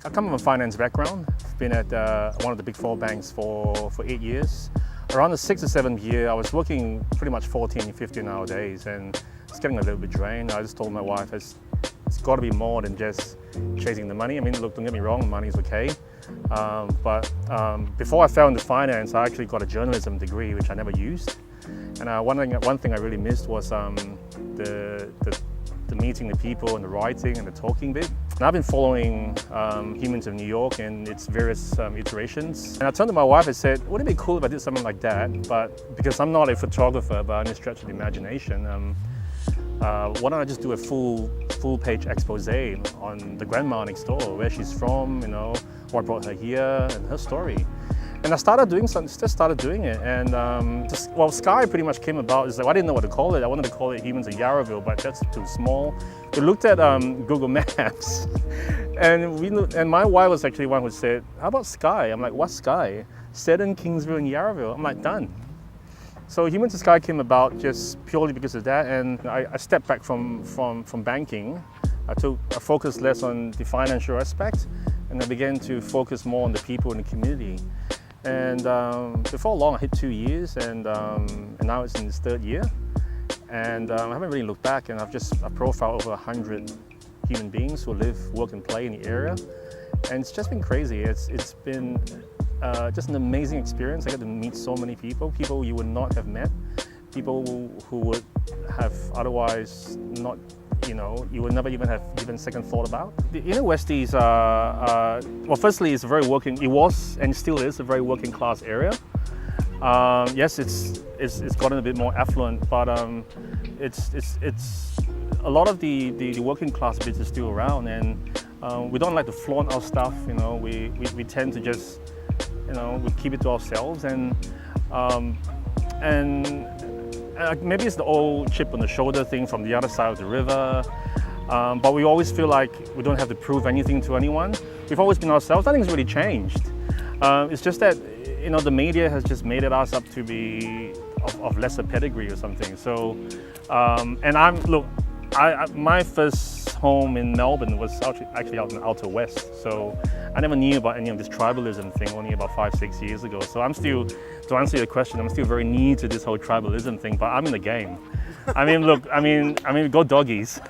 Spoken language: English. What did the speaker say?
I come from a finance background. I've been at one of the big four banks for 8 years. Around the 6th or 7th year, I was working pretty much 14, 15-hour days, and it's getting a little bit drained. I just told my wife, it's got to be more than just chasing the money. I mean, look, don't get me wrong, money's okay. But before I fell into finance, I actually got a journalism degree, which I never used. And one thing I really missed was the meeting the people and the writing and the talking bit. And I've been following Humans of New York and its various iterations. And I turned to my wife and said, wouldn't it be cool if I did something like that? But because I'm not a photographer by any stretch of the imagination, why don't I just do a full page expose on the grandma next door, where she's from, you know, what brought her here and her story. And I started doing it, and Sky pretty much came about. It's like, I didn't know what to call it. I wanted to call it Humans of Yarraville, but that's too small. We looked at Google Maps, and my wife was actually one who said, how about Sky? I'm like, what Sky? Seddon, Kingsville, and Yarraville. I'm like, done. So Humans of Sky came about just purely because of that, and I stepped back from banking. I focused less on the financial aspect, and I began to focus more on the people in the community. And before long, I hit 2 years, and now it's in its 3rd year. And I haven't really looked back, and I've profiled over 100 human beings who live, work, and play in the area. And it's just been crazy. It's been just an amazing experience. I got to meet so many people you would not have met, people who would have otherwise not, you would never even have given second thought about. The inner Westies well, firstly, it's it was and still is a very working class area. Yes, it's gotten a bit more affluent, but it's a lot of the working class bits is still around, and we don't like to flaunt our stuff. We tend to just, we keep it to ourselves, and maybe it's the old chip on the shoulder thing from the other side of the river, but we always feel like we don't have to prove anything to anyone. We've always been ourselves. Nothing's really changed. It's just that the media has just made us up to be of lesser pedigree or something. So, my first home in Melbourne was actually out in the Outer West. So I never knew about any of this tribalism thing only about 5-6 years ago. So to answer your question, I'm still very new to this whole tribalism thing, but I'm in the game. Go doggies.